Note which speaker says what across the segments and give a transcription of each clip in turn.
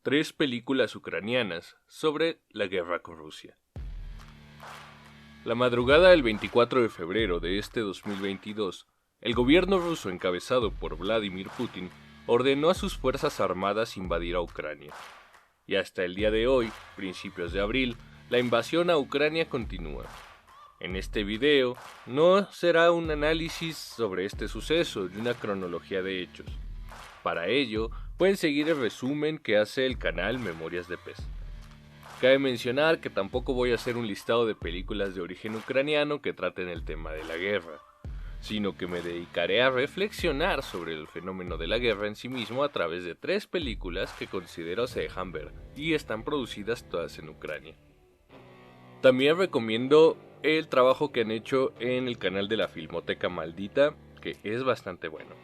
Speaker 1: 3 películas ucranianas sobre la guerra con Rusia. La madrugada del 24 de febrero de este 2022, el gobierno ruso encabezado por Vladimir Putin ordenó a sus fuerzas armadas invadir a Ucrania. Y hasta el día de hoy, principios de abril, la invasión a Ucrania continúa. En este video no será un análisis sobre este suceso y una cronología de hechos. Para ello, pueden seguir el resumen que hace el canal Memorias de Pez. Cabe mencionar que tampoco voy a hacer un listado de películas de origen ucraniano que traten el tema de la guerra, sino que me dedicaré a reflexionar sobre el fenómeno de la guerra en sí mismo a través de 3 películas que considero se dejan ver y están producidas todas en Ucrania. También recomiendo el trabajo que han hecho en el canal de la Filmoteca Maldita, que es bastante bueno.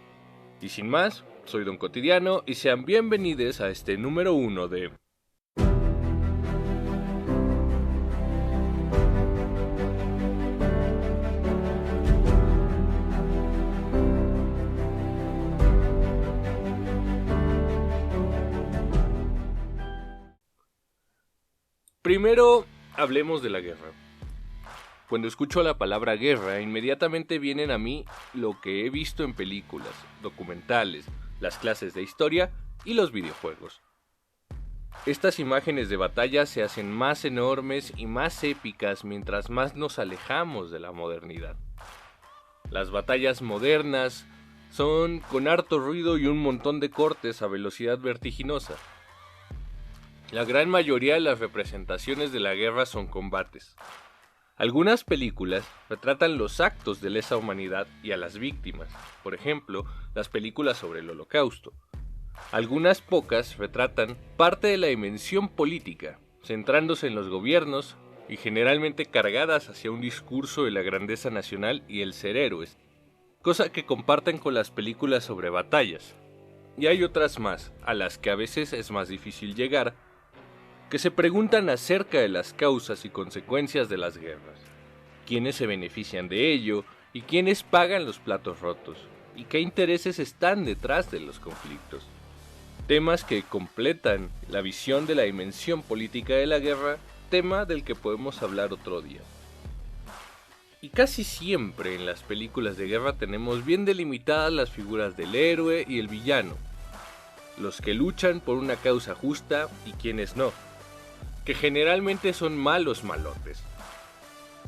Speaker 1: Y sin más, soy Don Cotidiano y sean bienvenidos a este número 1 de... Primero, hablemos de la guerra. Cuando escucho la palabra guerra, inmediatamente vienen a mí lo que he visto en películas, documentales, las clases de historia y los videojuegos. Estas imágenes de batalla se hacen más enormes y más épicas mientras más nos alejamos de la modernidad. Las batallas modernas son con harto ruido y un montón de cortes a velocidad vertiginosa. La gran mayoría de las representaciones de la guerra son combates. Algunas películas retratan los actos de lesa humanidad y a las víctimas, por ejemplo, las películas sobre el Holocausto. Algunas pocas retratan parte de la dimensión política, centrándose en los gobiernos y generalmente cargadas hacia un discurso de la grandeza nacional y el ser héroes, cosa que comparten con las películas sobre batallas. Y hay otras más, a las que a veces es más difícil llegar, que se preguntan acerca de las causas y consecuencias de las guerras, quiénes se benefician de ello y quiénes pagan los platos rotos, y qué intereses están detrás de los conflictos. Temas que completan la visión de la dimensión política de la guerra, tema del que podemos hablar otro día. Y casi siempre en las películas de guerra tenemos bien delimitadas las figuras del héroe y el villano, los que luchan por una causa justa y quienes no, que generalmente son malos malotes.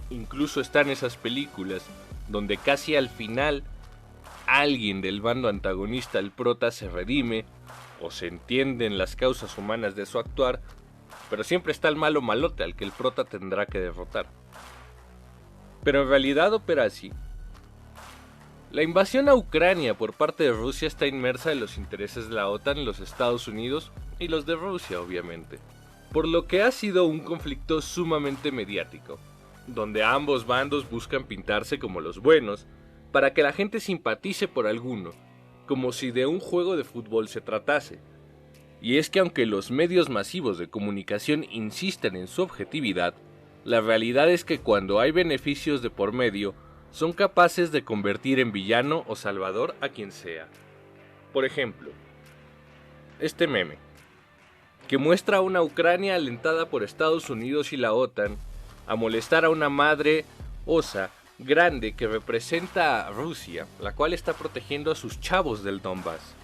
Speaker 1: Incluso están esas películas donde casi al final alguien del bando antagonista, el prota, se redime o se entienden las causas humanas de su actuar, pero siempre está el malo malote al que el prota tendrá que derrotar. Pero en realidad opera así. La invasión a Ucrania por parte de Rusia está inmersa en los intereses de la OTAN, los Estados Unidos y los de Rusia, obviamente, por lo que ha sido un conflicto sumamente mediático, donde ambos bandos buscan pintarse como los buenos, para que la gente simpatice por alguno, como si de un juego de fútbol se tratase. Y es que aunque los medios masivos de comunicación insisten en su objetividad, la realidad es que cuando hay beneficios de por medio, son capaces de convertir en villano o salvador a quien sea. Por ejemplo, este meme, que muestra a una Ucrania alentada por Estados Unidos y la OTAN a molestar a una madre osa grande que representa a Rusia, la cual está protegiendo a sus chavos del Donbass.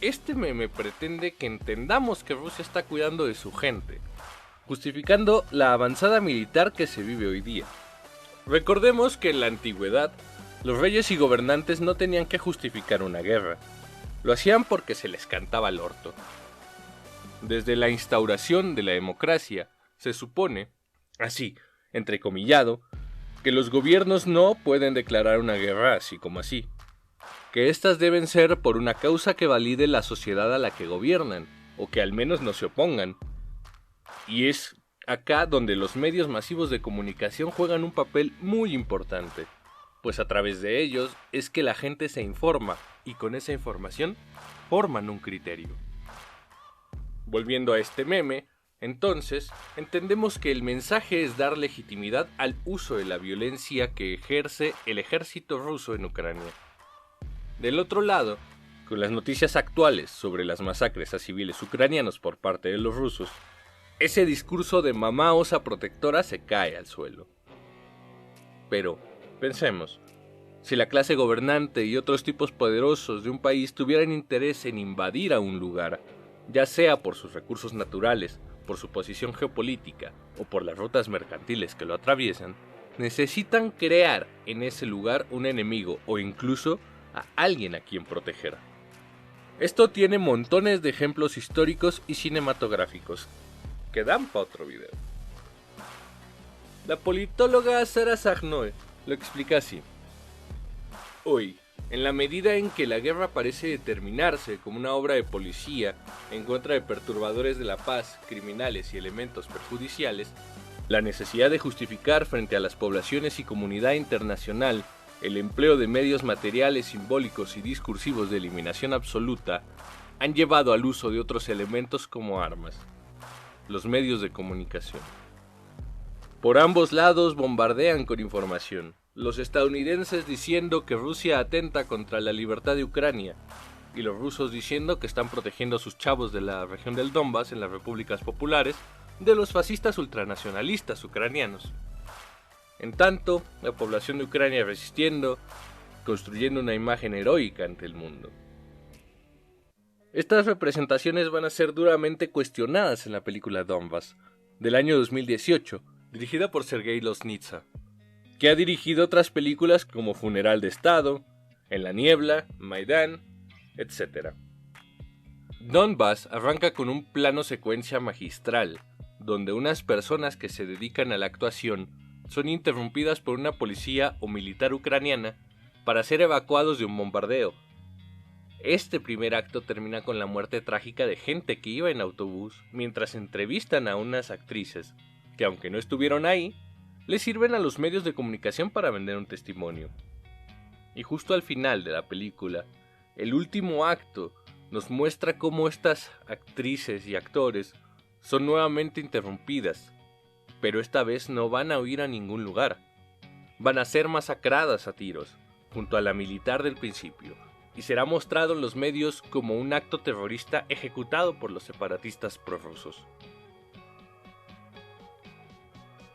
Speaker 1: Este meme pretende que entendamos que Rusia está cuidando de su gente, justificando la avanzada militar que se vive hoy día. Recordemos que en la antigüedad, los reyes y gobernantes no tenían que justificar una guerra, lo hacían porque se les cantaba el orto. Desde la instauración de la democracia, se supone, así, entrecomillado, que los gobiernos no pueden declarar una guerra así como así, que éstas deben ser por una causa que valide la sociedad a la que gobiernan, o que al menos no se opongan. Y es acá donde los medios masivos de comunicación juegan un papel muy importante, pues a través de ellos es que la gente se informa, y con esa información forman un criterio. Volviendo a este meme, entonces, entendemos que el mensaje es dar legitimidad al uso de la violencia que ejerce el ejército ruso en Ucrania. Del otro lado, con las noticias actuales sobre las masacres a civiles ucranianos por parte de los rusos, ese discurso de mamá osa protectora se cae al suelo. Pero, pensemos, si la clase gobernante y otros tipos poderosos de un país tuvieran interés en invadir a un lugar, ya sea por sus recursos naturales, por su posición geopolítica o por las rutas mercantiles que lo atraviesan, necesitan crear en ese lugar un enemigo o incluso a alguien a quien proteger. Esto tiene montones de ejemplos históricos y cinematográficos que dan para otro video. La politóloga Sarah Sagnoe lo explica así. Hoy, en la medida en que la guerra parece determinarse como una obra de policía en contra de perturbadores de la paz, criminales y elementos perjudiciales, la necesidad de justificar frente a las poblaciones y comunidad internacional el empleo de medios materiales, simbólicos y discursivos de eliminación absoluta han llevado al uso de otros elementos como armas, los medios de comunicación. Por ambos lados bombardean con información, los estadounidenses diciendo que Rusia atenta contra la libertad de Ucrania y los rusos diciendo que están protegiendo a sus chavos de la región del Donbass en las repúblicas populares de los fascistas ultranacionalistas ucranianos. En tanto, la población de Ucrania resistiendo, construyendo una imagen heroica ante el mundo. Estas representaciones van a ser duramente cuestionadas en la película Donbass, del año 2018, dirigida por Sergei Loznitsa, que ha dirigido otras películas como Funeral de Estado, En la Niebla, Maidán, etc. Donbass arranca con un plano secuencia magistral, donde unas personas que se dedican a la actuación son interrumpidas por una policía o militar ucraniana para ser evacuados de un bombardeo. Este primer acto termina con la muerte trágica de gente que iba en autobús mientras entrevistan a unas actrices que, aunque no estuvieron ahí, le sirven a los medios de comunicación para vender un testimonio. Y justo al final de la película, el último acto nos muestra cómo estas actrices y actores son nuevamente interrumpidas, pero esta vez no van a huir a ningún lugar. Van a ser masacradas a tiros, junto a la militar del principio, y será mostrado en los medios como un acto terrorista ejecutado por los separatistas prorrusos.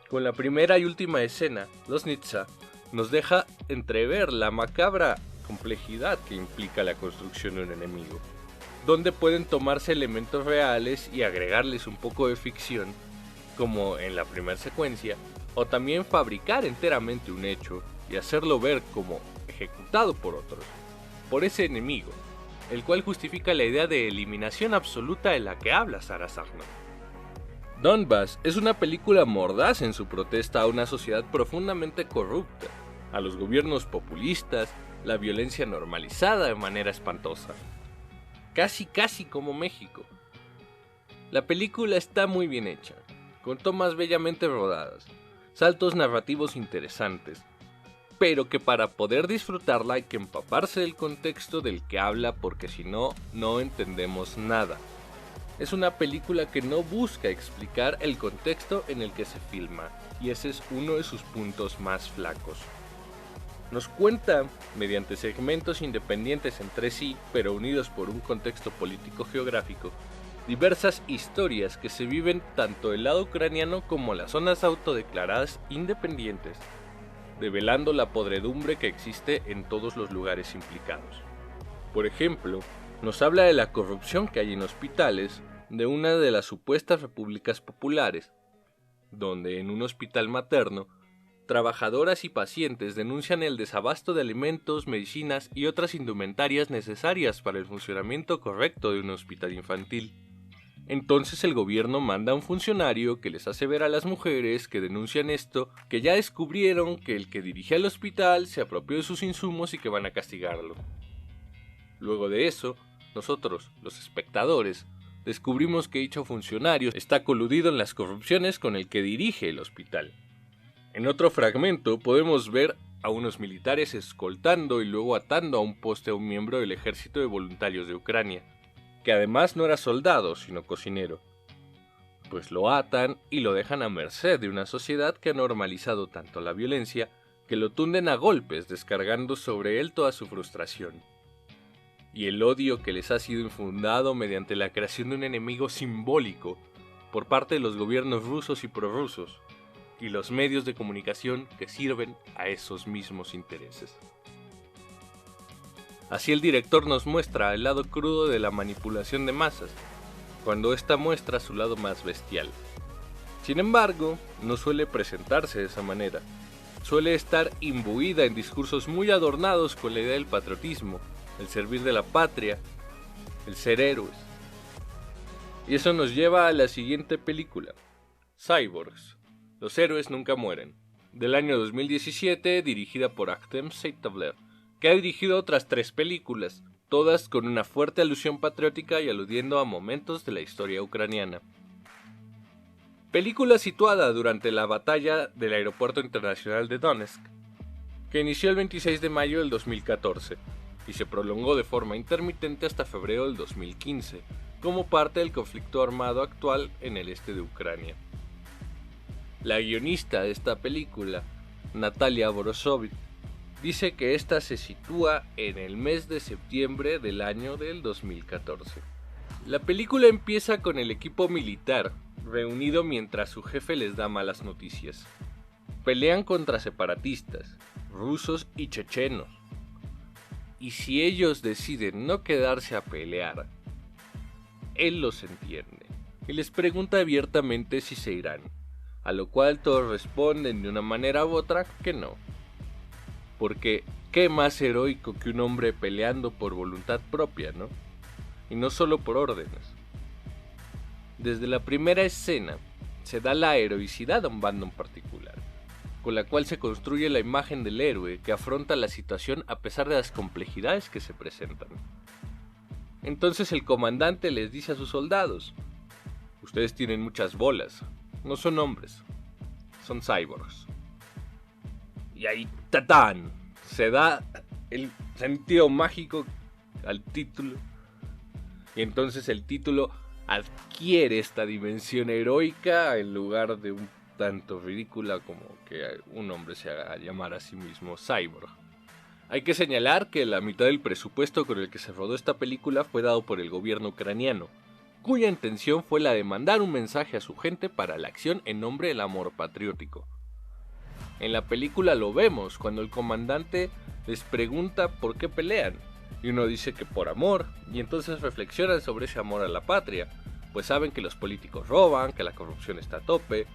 Speaker 1: Con la primera y última escena, Loznitsa nos deja entrever la macabra complejidad que implica la construcción de un enemigo, donde pueden tomarse elementos reales y agregarles un poco de ficción, como en la primera secuencia, o también fabricar enteramente un hecho y hacerlo ver como ejecutado por otros, por ese enemigo, el cual justifica la idea de eliminación absoluta de la que habla Sarah Sagnoe. Donbass es una película mordaz en su protesta a una sociedad profundamente corrupta, a los gobiernos populistas, la violencia normalizada de manera espantosa. Casi como México. La película está muy bien hecha, con tomas bellamente rodadas, saltos narrativos interesantes, pero que para poder disfrutarla hay que empaparse del contexto del que habla porque si no, no entendemos nada. Es una película que no busca explicar el contexto en el que se filma, y ese es uno de sus puntos más flacos. Nos cuenta, mediante segmentos independientes entre sí, pero unidos por un contexto político-geográfico, diversas historias que se viven tanto del lado ucraniano como las zonas autodeclaradas independientes, develando la podredumbre que existe en todos los lugares implicados. Por ejemplo, nos habla de la corrupción que hay en hospitales de una de las supuestas repúblicas populares, donde en un hospital materno, trabajadoras y pacientes denuncian el desabasto de alimentos, medicinas y otras indumentarias necesarias para el funcionamiento correcto de un hospital infantil. Entonces el gobierno manda a un funcionario que les hace ver a las mujeres que denuncian esto que ya descubrieron que el que dirigía el hospital se apropió de sus insumos y que van a castigarlo. Luego de eso, nosotros, los espectadores, descubrimos que dicho funcionario está coludido en las corrupciones con el que dirige el hospital. En otro fragmento podemos ver a unos militares escoltando y luego atando a un poste a un miembro del ejército de voluntarios de Ucrania, que además no era soldado, sino cocinero. Pues lo atan y lo dejan a merced de una sociedad que ha normalizado tanto la violencia que lo tunden a golpes descargando sobre él toda su frustración. y el odio que les ha sido infundado mediante la creación de un enemigo simbólico por parte de los gobiernos rusos y prorrusos y los medios de comunicación que sirven a esos mismos intereses. Así el director nos muestra el lado crudo de la manipulación de masas, cuando ésta muestra su lado más bestial. Sin embargo, no suele presentarse de esa manera. Suele estar imbuida en discursos muy adornados con la idea del patriotismo, el servir de la patria, el ser héroes. Y eso nos lleva a la siguiente película, Cyborgs, Los héroes nunca mueren, del año 2017, dirigida por Artem Seitavler, que ha dirigido otras 3 películas, todas con una fuerte alusión patriótica y aludiendo a momentos de la historia ucraniana. Película situada durante la batalla del Aeropuerto Internacional de Donetsk, que inició el 26 de mayo del 2014 y se prolongó de forma intermitente hasta febrero del 2015, como parte del conflicto armado actual en el este de Ucrania. La guionista de esta película, Natalia Borosovich, dice que esta se sitúa en el mes de septiembre del año del 2014. La película empieza con el equipo militar reunido mientras su jefe les da malas noticias. Pelean contra separatistas, rusos y chechenos. Y si ellos deciden no quedarse a pelear, él los entiende y les pregunta abiertamente si se irán, a lo cual todos responden de una manera u otra que no. Porque qué más heroico que un hombre peleando por voluntad propia, ¿no? Y no solo por órdenes. Desde la primera escena se da la heroicidad a un bando en particular, con la cual se construye la imagen del héroe que afronta la situación a pesar de las complejidades que se presentan. Entonces el comandante les dice a sus soldados: ustedes tienen muchas bolas, no son hombres, son cyborgs. Y ahí, ¡tatán!, se da el sentido mágico al título. Y entonces el título adquiere esta dimensión heroica en lugar de un tanto ridícula como que un hombre se haga llamar a sí mismo cyborg. Hay que señalar que la mitad del presupuesto con el que se rodó esta película fue dado por el gobierno ucraniano, cuya intención fue la de mandar un mensaje a su gente para la acción en nombre del amor patriótico. En la película lo vemos cuando el comandante les pregunta por qué pelean, y uno dice que por amor, y entonces reflexionan sobre ese amor a la patria, pues saben que los políticos roban, que la corrupción está a tope.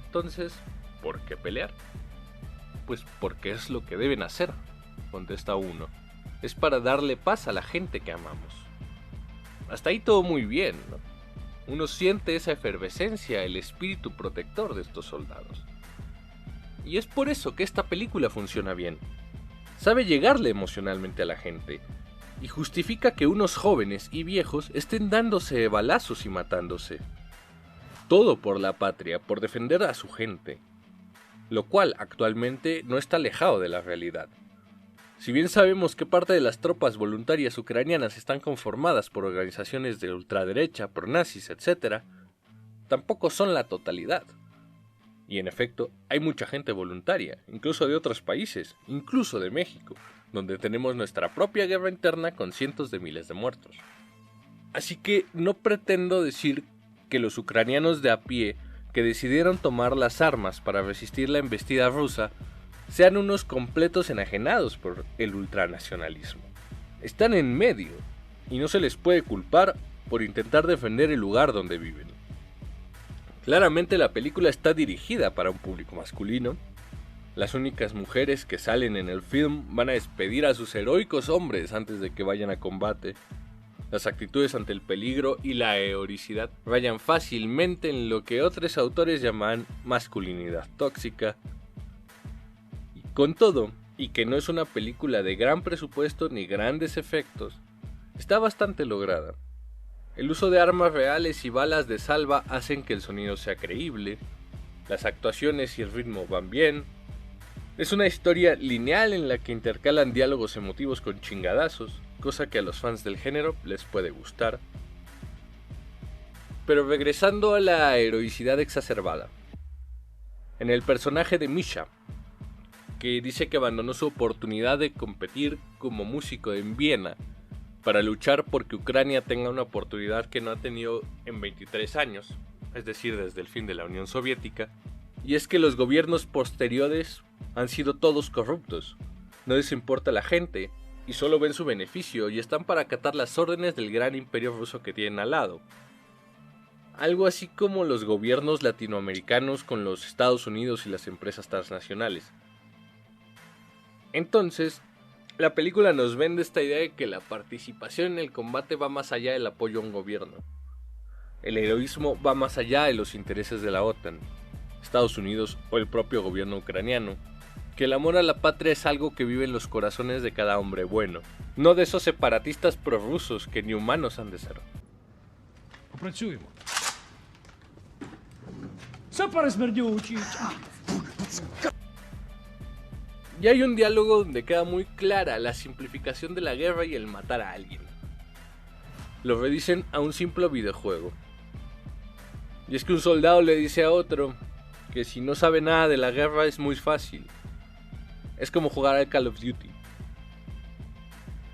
Speaker 1: Entonces, ¿por qué pelear? Pues porque es lo que deben hacer, contesta uno. Es para darle paz a la gente que amamos. Hasta ahí todo muy bien, ¿no? Uno siente esa efervescencia, el espíritu protector de estos soldados. Y es por eso que esta película funciona bien. Sabe llegarle emocionalmente a la gente, y justifica que unos jóvenes y viejos estén dándose balazos y matándose. Todo por la patria, por defender a su gente, lo cual actualmente no está alejado de la realidad. Si bien sabemos que parte de las tropas voluntarias ucranianas están conformadas por organizaciones de ultraderecha, pronazis, etc., tampoco son la totalidad. Y en efecto, hay mucha gente voluntaria, incluso de otros países, incluso de México, donde tenemos nuestra propia guerra interna con cientos de miles de muertos. Así que no pretendo decir que los ucranianos de a pie que decidieron tomar las armas para resistir la embestida rusa sean unos completos enajenados por el ultranacionalismo. Están en medio, y no se les puede culpar por intentar defender el lugar donde viven. Claramente la película está dirigida para un público masculino. Las únicas mujeres que salen en el film van a despedir a sus heroicos hombres antes de que vayan a combate. Las actitudes ante el peligro y la heroicidad rayan fácilmente en lo que otros autores llaman masculinidad tóxica. Y con todo, y que no es una película de gran presupuesto ni grandes efectos, está bastante lograda. El uso de armas reales y balas de salva hacen que el sonido sea creíble, las actuaciones y el ritmo van bien. Es una historia lineal en la que intercalan diálogos emotivos con chingadazos, cosa que a los fans del género les puede gustar. Pero regresando a la heroicidad exacerbada. En el personaje de Misha, que dice que abandonó su oportunidad de competir como músico en Viena para luchar porque Ucrania tenga una oportunidad que no ha tenido en 23 años, es decir, desde el fin de la Unión Soviética, y es que los gobiernos posteriores han sido todos corruptos, no les importa la gente, y solo ven su beneficio y están para acatar las órdenes del gran imperio ruso que tienen al lado. Algo así como los gobiernos latinoamericanos con los Estados Unidos y las empresas transnacionales. Entonces, la película nos vende esta idea de que la participación en el combate va más allá del apoyo a un gobierno. El heroísmo va más allá de los intereses de la OTAN, Estados Unidos o el propio gobierno ucraniano. Que el amor a la patria es algo que vive en los corazones de cada hombre bueno, no de esos separatistas prorrusos que ni humanos han de ser.
Speaker 2: Попрацюємо. Все пересмердючить.
Speaker 1: Y hay un diálogo donde queda muy clara la simplificación de la guerra y el matar a alguien. Lo redicen a un simple videojuego. Y es que un soldado le dice a otro que si no sabe nada de la guerra es muy fácil. Es como jugar al Call of Duty.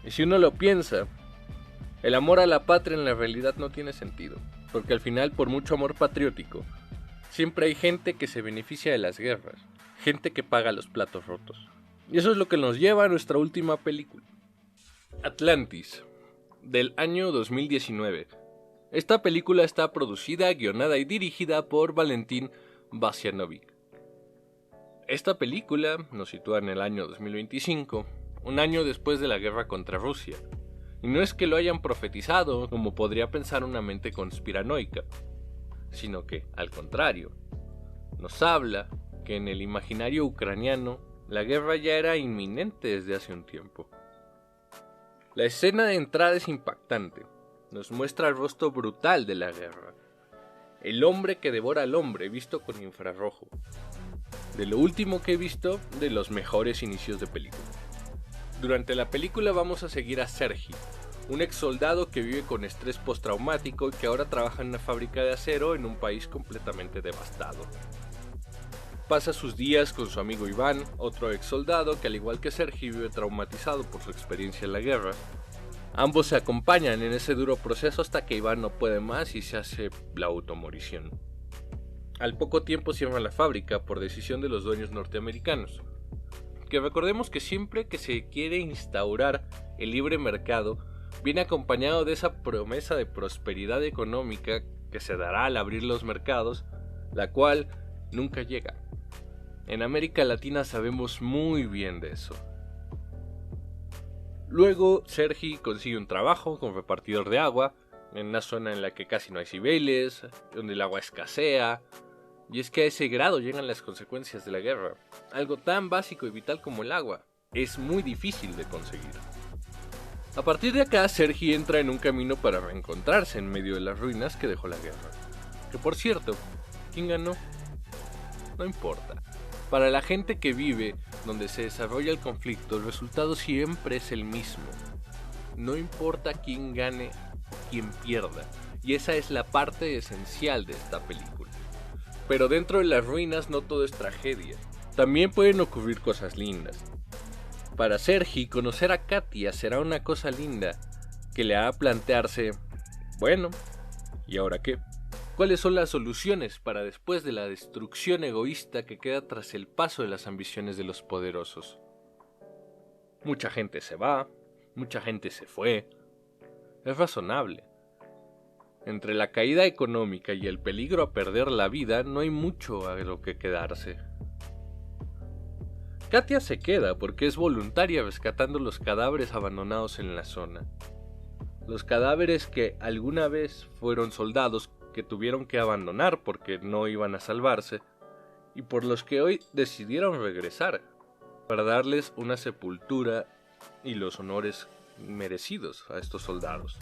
Speaker 1: Y si uno lo piensa, el amor a la patria en la realidad no tiene sentido, porque al final, por mucho amor patriótico, siempre hay gente que se beneficia de las guerras, gente que paga los platos rotos. Y eso es lo que nos lleva a nuestra última película, Atlantis, del año 2019. Esta película está producida, guionada y dirigida por Valentín Vasiljevic. Esta película nos sitúa en el año 2025, un año después de la guerra contra Rusia. Y no es que lo hayan profetizado, como podría pensar una mente conspiranoica, sino que, al contrario, nos habla que en el imaginario ucraniano la guerra ya era inminente desde hace un tiempo. La escena de entrada es impactante, nos muestra el rostro brutal de la guerra, el hombre que devora al hombre visto con infrarrojo. De lo último que he visto, de los mejores inicios de película. Durante la película vamos a seguir a Sergi, un ex soldado que vive con estrés postraumático y que ahora trabaja en una fábrica de acero en un país completamente devastado. Pasa sus días con su amigo Iván, otro ex soldado que al igual que Sergi vive traumatizado por su experiencia en la guerra. Ambos se acompañan en ese duro proceso hasta que Iván no puede más y se hace la automorición. Al poco tiempo cierran la fábrica por decisión de los dueños norteamericanos. Que recordemos que siempre que se quiere instaurar el libre mercado, viene acompañado de esa promesa de prosperidad económica que se dará al abrir los mercados, la cual nunca llega. En América Latina sabemos muy bien de eso. Luego, Sergi consigue un trabajo como repartidor de agua, en una zona en la que casi no hay civiles, donde el agua escasea. Y es que a ese grado llegan las consecuencias de la guerra. Algo tan básico y vital como el agua es muy difícil de conseguir. A partir de acá, Sergi entra en un camino para reencontrarse en medio de las ruinas que dejó la guerra. Que por cierto, ¿quién ganó? No importa. Para la gente que vive donde se desarrolla el conflicto, el resultado siempre es el mismo. No importa quién gane o quién pierda. Y esa es la parte esencial de esta película. Pero dentro de las ruinas no todo es tragedia. También pueden ocurrir cosas lindas. Para Sergi, conocer a Katia será una cosa linda que le hará plantearse, bueno, ¿y ahora qué? ¿Cuáles son las soluciones para después de la destrucción egoísta que queda tras el paso de las ambiciones de los poderosos? Mucha gente se va, mucha gente se fue. Es razonable. Entre la caída económica y el peligro a perder la vida, no hay mucho a lo que quedarse. Katia se queda porque es voluntaria rescatando los cadáveres abandonados en la zona. Los cadáveres que alguna vez fueron soldados que tuvieron que abandonar porque no iban a salvarse y por los que hoy decidieron regresar para darles una sepultura y los honores merecidos a estos soldados.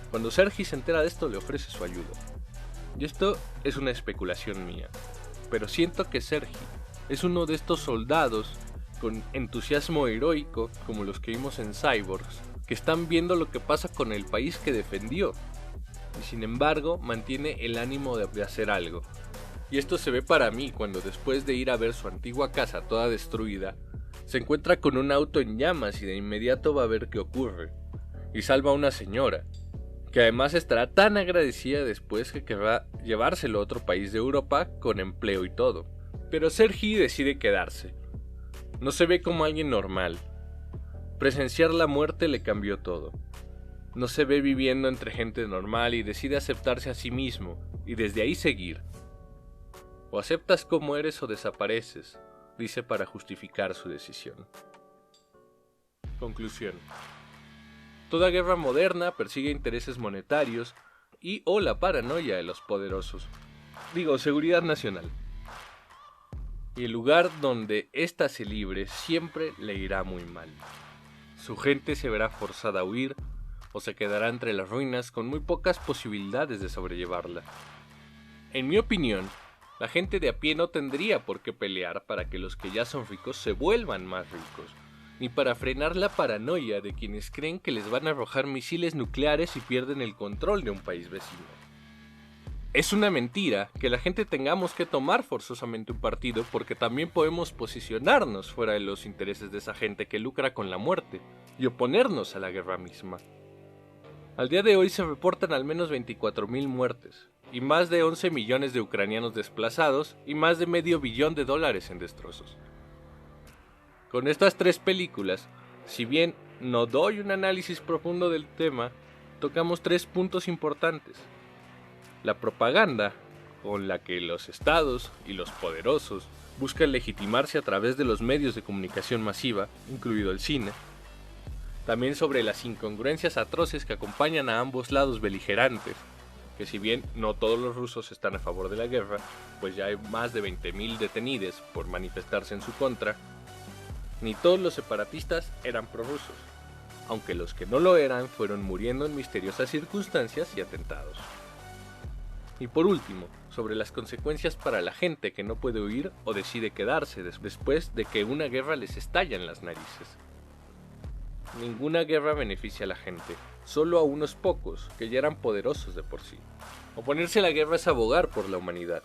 Speaker 1: Cuando Sergi se entera de esto, le ofrece su ayuda. Y esto es una especulación mía, pero siento que Sergi es uno de estos soldados con entusiasmo heroico como los que vimos en Cyborgs, que están viendo lo que pasa con el país que defendió y sin embargo mantiene el ánimo de hacer algo. Y esto se ve para mí cuando después de ir a ver su antigua casa toda destruida, se encuentra con un auto en llamas y de inmediato va a ver qué ocurre. y salva a una señora, que además estará tan agradecida después que querrá llevárselo a otro país de Europa con empleo y todo. Pero Sergi decide quedarse. No se ve como alguien normal. Presenciar la muerte le cambió todo. No se ve viviendo entre gente normal y decide aceptarse a sí mismo y desde ahí seguir. O aceptas como eres o desapareces, dice para justificar su decisión. Conclusión. Toda guerra moderna persigue intereses monetarios y o la paranoia de los poderosos. Digo, seguridad nacional. Y el lugar donde ésta se libre siempre le irá muy mal. Su gente se verá forzada a huir o se quedará entre las ruinas con muy pocas posibilidades de sobrellevarla. En mi opinión, la gente de a pie no tendría por qué pelear para que los que ya son ricos se vuelvan más ricos, ni para frenar la paranoia de quienes creen que les van a arrojar misiles nucleares y pierden el control de un país vecino. Es una mentira que la gente tengamos que tomar forzosamente un partido porque también podemos posicionarnos fuera de los intereses de esa gente que lucra con la muerte y oponernos a la guerra misma. Al día de hoy se reportan al menos 24.000 muertes y más de 11 millones de ucranianos desplazados y más de $500 millones en destrozos. Con estas 3 películas, si bien no doy un análisis profundo del tema, tocamos 3 puntos importantes. La propaganda, con la que los estados y los poderosos buscan legitimarse a través de los medios de comunicación masiva, incluido el cine. También sobre las incongruencias atroces que acompañan a ambos lados beligerantes, que si bien no todos los rusos están a favor de la guerra, pues ya hay más de 20.000 detenidos por manifestarse en su contra, ni todos los separatistas eran prorrusos, aunque los que no lo eran fueron muriendo en misteriosas circunstancias y atentados. Y por último, sobre las consecuencias para la gente que no puede huir o decide quedarse después de que una guerra les estalla en las narices. Ninguna guerra beneficia a la gente, solo a unos pocos que ya eran poderosos de por sí. Oponerse a la guerra es abogar por la humanidad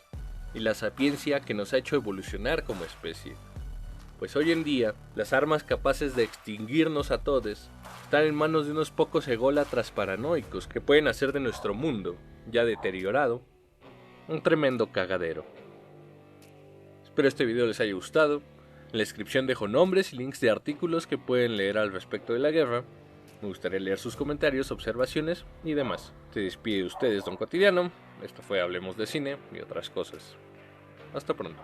Speaker 1: y la sapiencia que nos ha hecho evolucionar como especie. Pues hoy en día, las armas capaces de extinguirnos a todos están en manos de unos pocos ególatras paranoicos que pueden hacer de nuestro mundo, ya deteriorado, un tremendo cagadero. Espero este video les haya gustado. En la descripción dejo nombres y links de artículos que pueden leer al respecto de la guerra. Me gustaría leer sus comentarios, observaciones y demás. Se despide de ustedes Don Cotidiano. Esto fue Hablemos de Cine y otras cosas. Hasta pronto.